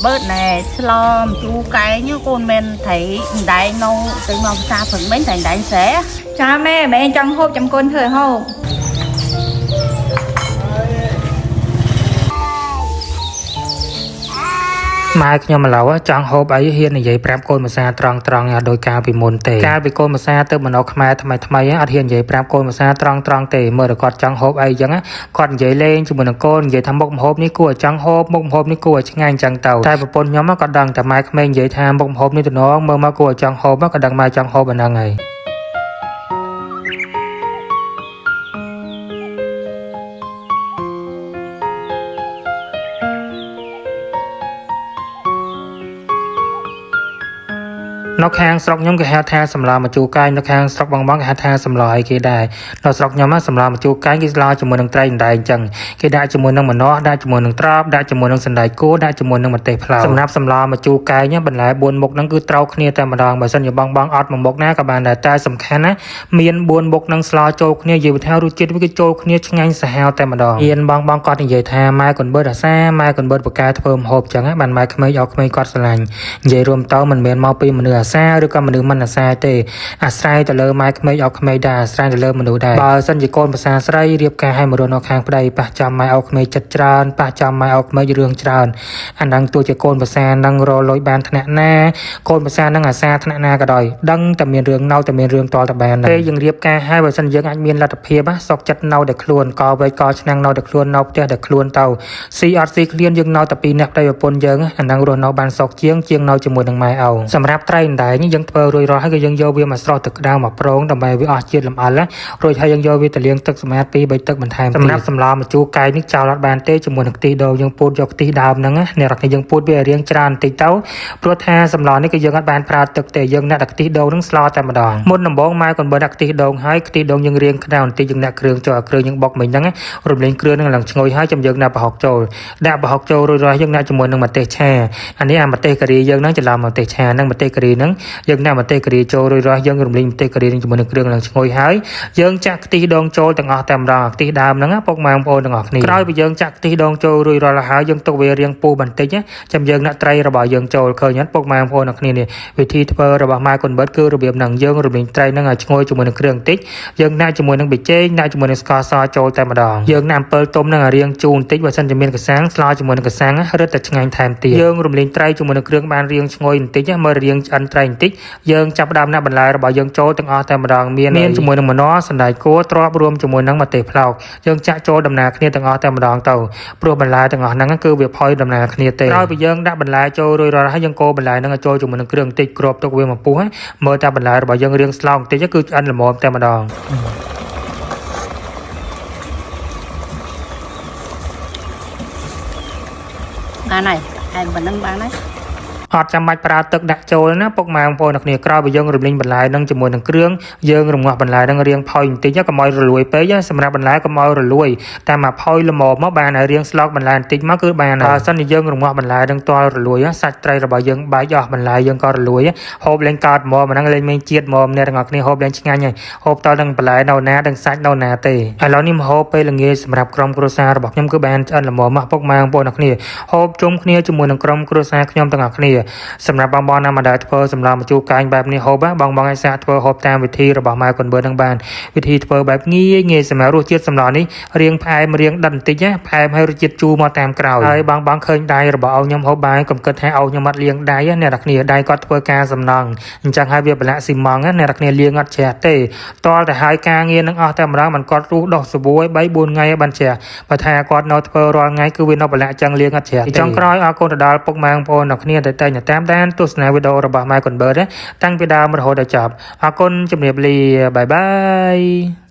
bớt này slom chú cái như con men thấy đại nâu từ mong xa phần mấy thành đại sẽ cha mẹ trong hộp trong con thời hộp maiខ្ញុំម្ល៉េះចង់ហូបអីហ៊ាននិយាយប្រាប់កូនភាសាត្រង់ដោយការពីមុនទេកាលពីកូនភាសាទៅមនោខ្មែរថ្មីអត់ហ៊ាននិយាយប្រាប់កូនភាសាត្រង់ទេមើលគាត់ចង់ហូបអីចឹងគាត់និយាយលេងជាមួយនឹងកូននិយាយថាមុខម្ហូបនេះគួរចង់ហូបមុខម្ហូបនេះគួរឆ្ងាញ់ចឹងទៅតែប្រពន្ធខ្ញុំក៏ដឹងតែម៉ែក្មេងនិយាយថាមុខម្ហូបនេះទំនងមើលមកគួរចង់ហូបក៏ដឹងម៉ែចង់ហូបអាហ្នឹងហើយនៅខាងស្រុកខ្ញុំគេហៅថាសម្លម្ជូរកាយនៅខាងស្រុកបងគេហៅថាសម្លអីគេដែរនៅស្រុកខ្ញុំសម្លម្ជូរកាយគេស្លជាមួយនឹងត្រីអណ្ដែងអញ្ចឹងគេដាក់ជាមួយនឹងម្នាស់ដាក់ជាមួយនឹងត្រប់ដាក់ជាមួយនឹងសណ្តែកគួរដាក់ជាមួយនឹងម្ទេសផ្លោកសម្រាប់សម្លម្ជូរកាយបន្លែ4មុខហ្នឹងគឺត្រូវគ្នាតែម្ដងបើសិនជាបងអត់មួយមុខណាក៏បានដែរតែសំខាន់ណាមាន4មុខហ្នឹងស្លចូលគ្នានិយាយថារសជាតិវាគឺចូលគ្នាឆ្ងាញ់សាហាវតែម្ដងហ៊ានបងគាត់និយាយថាម៉ែកូនបឺតអាសាម៉ែកូនបឺតបកាធ្វើម្ហូបអញ្ចឹងបានម៉ែក្មេងឲ្យក្មេងគាត់ស្រឡាញ់និយាយរួមទៅមិនមែនមកពីមនុស្សអាសាឬក៏មនុស្សមិនអាស្រ័យទេអាស្រ័យទៅលើម៉ែក្មេងឲ្យក្មេងដែរអាស្រ័យទៅលើមនុស្សដែរបើសិនជាកូនភាសាស្រីរៀបការឲ្យមករស់នៅខាងប្តីប៉ះចាំម៉ែឲ្យក្មេងចិត្តច្រើនប៉ះចាំម៉ែឲ្យក្មេងរឿងច្រើនអាហ្នឹងទោះជាកូនភាសានឹងរលួយបានថ្នាក់ណាកូនភាសានឹងអាសាថ្នាក់ណាក៏ដោយដឹងតែមានរឿងនៅតែមានរឿងតល់តែបានពេលយើងរៀបការឲ្យបើសិនយើងអាចមានលទ្ធភាពសុខចិត្តនៅតែខ្លួនកវេកឆ្នាំងនៅតែខ្លួននៅផ្ទះតែខ្លួនទៅស៊ីអត់ស៊ីឃ្លានយើងនៅតែពីរនាក់ប្តីប្រពន្ធយើងអាហ្នឹងរស់នៅបានសុខជាងនៅជាមួយនឹងម៉ែឪសម្រាប់ត្រីអណ្ដែងយើងធ្វើរួចរាល់ហើយក៏យើងយកវាមកស្រោចទឹកក្តៅមកប្រងដើម្បីវាអស់ជាតិលម្អិលរួចហើយយើងយកវាទៅលាងទឹកសម្អាត2 3ទឹកបន្ថែមសម្រាប់សម្លម្ជូរកាយនេះចោលអត់បានទេជាមួយនឹងខ្ទិះដូងយើងពូតយកខ្ទិះដើមហ្នឹងអ្នករកនេះយើងពូតវារៀងច្រើនបន្តិចទៅព្រោះថាសម្លនេះគឺយើងអត់បានប្រើទឹកទេយើងដាក់ខ្ទិះដូងហ្នឹងស្លោតែម្ដងមុនដំបូងម៉ែcònបើដាក់ខ្ទិះដូងហើយខ្ទិះដូងយើងរៀងក្តៅបន្តិចយើងដាក់គ្រឿងចូលគ្រឿងយើងបុកមិញហ្នឹងរំលែងគ្រឿងហ្នឹងឡើងឈ្ងុយហើយចាំយើងដាក់ប្រហុកចូលដាក់ប្រហុកចូលរួចរាល់យើងដាក់ជាមួយនឹងម្ទេសឆាអានេះអាម្ទេសការីយើងហ្នឹងច្រឡំម្ទេសឆាហ្នឹងម្ទេសការីហ្នឹងយើងដាក់ម្ទេសការីចូលរួចរាល់យើងរំលែងម្ទេសការីនឹងជាមួយនឹងគ្រឿងឡើងឈ្ងុយហើយយើងចាក់ខ្ទិះដូងចូលទាំងអស់តែម្ដងខ្ទិះដើមហ្នឹងពុកម៉ែបងប្អូនទាំងអស់គ្នាក្រោយពីយើងចាក់ខ្ទិះដូងចូលរួចរាល់ហើយយើងទុកវារៀងពុះបន្តិចចាំយើងដាក់ត្រីរបស់យើងចូលឃើញអត់ពុកម៉ែបងប្អូនទាំងអស់គ្នានេះវិធីធ្វើរបស់ម៉ែកូនបឺតគឺរបៀបហ្នឹងយើងរំលែងត្រីហ្នឹងឲ្យឈ្ងុយជាមួយនឹងគ្រឿងបន្តិចយើងដាក់ជាមួយនឹងប៊ីចេងដាក់ជាមួយនឹងស្ករសចូលតែម្ដងយើងដាក់អំពិលទុំហ្នឹងឲ្យរៀងជូរបន្តិចបើសិនជាមានកសាំងស្លោជាមួយនឹងកសាំងរឹតតែឆ្ងាញ់ថែមទៀតយើងរំលែងត្រីជាមួយនឹងគ្រឿងបានរៀងឈ្ងុយបន្តិចមើលរៀងឆ្អិនត្រីបន្តិចយើងចាប់ផ្ដើមដាក់បន្លែរបស់យើងចូលទាំងអស់តែម្ដងមានជាមួយនឹងម្នាស់សណ្តែកគួរទ្រាប់រួមជាមួយនឹងម្ទេសផ្លោកយើងចាក់ចូលដំណើរគ្នាទាំងអស់តែម្ដងទៅព្រោះបន្លែទាំងអស់ហ្នឹងគឺវាផុយដំណើរគ្នាទេក្រោយពីយើងដាក់បន្លែចូលរួចរាល់ហើយយើងកូរបន្លែហ្នឹងឲ្យចូលជាមួយនឹងគ្រឿងបន្តិចគ្របទុកវាមកពុះមើលតែបន្លែរបស់យើងរៀងស្លោកបន្តិចគឺឆ្អិនល្មមតែម្ដងបានហើយហើយប៉ុណ្្នឹងបានហើយអត់ចាំបាច់ប្រើទឹកដាក់ចូលណាពុកម៉ែបងប្អូនអ្នកគ្នាក្រោយពីយើងរំលីងបន្លែនឹងជាមួយនឹងគ្រឿងយើងរងាស់បន្លែនឹងរៀងផុយបន្តិចកុំឲ្យរលួយពេកសម្រាប់បន្លែកុំឲ្យរលួយតែមកផុយល្មមមកបានហើយរៀងស្លោកបន្លែបន្តិចមកគឺបានហើយបើសិនជាយើងរងាស់បន្លែនឹងទាល់រលួយសាច់ត្រីរបស់យើងបែកអស់បន្លែយើងក៏រលួយហូបលេងកើតមកហ្នឹងលេងមានជាតិមកអ្នកទាំងអស់គ្នាហូបលេងឆ្ងាញ់ហើយហូបតដល់នឹងបន្លែនៅណាដឹងសាច់នៅណាទេឥឡូវនេះមកហូបពេលល្ងាចសម្រាប់ក្រុមគ្រួសាររបស់ខ្ញុំគឺបានឆ្អិនល្មមមកពុកម៉ែបងប្អូនអ្នកគ្នាហូបជុំគ្នាជាមួយនឹងក្រុមគ្រួសារខ្ញុំទាំងអស់គ្នាសម្រាប់បងណាមកដែលធ្វើសម្លម្ជូរកាយបែបនេះហូបបងអាចសាកធ្វើហូបតាមវិធីរបស់ម៉ែកូនបឺតនឹងបានវិធីធ្វើបែបងាយសម្រាប់រសជាតិសម្លនេះរៀងផ្អែមរៀងដិតបន្តិចផ្អែមហើយរសជាតិជូរមកតាមក្រោយហើយបងឃើញដៃរបស់ខ្ញុំហូបបាយកុំគិតថាខ្ញុំអត់លាងដៃអ្នកនរគ្នាដៃគាត់ធ្វើការសំណង់អញ្ចឹងហើយវាប្រឡាក់ស៊ីម៉ងអ្នកនរគ្នាលាងអត់ជ្រះទេតលតែហើយការងារនឹងអស់តែម្ដងមិនគាត់រੂដោះសបួយ 3-4 ថ្ងៃបានជ្រះបើថាគាត់នៅធ្វើរាល់ថ្ងៃគឺវានៅប្រឡាក់ចឹងលាងអត់ជ្រះចុងក្រោយអរគុណទៅដល់ពុកម៉ែបងប្អូនអ្នកគ្នាដែលតែងតាមដានទស្សនាវីដេអូរបស់ម៉ែកូនបឺតតាំងពីដើមរហូតដល់ចប់អរគុណជំរាបលាបាយបាយ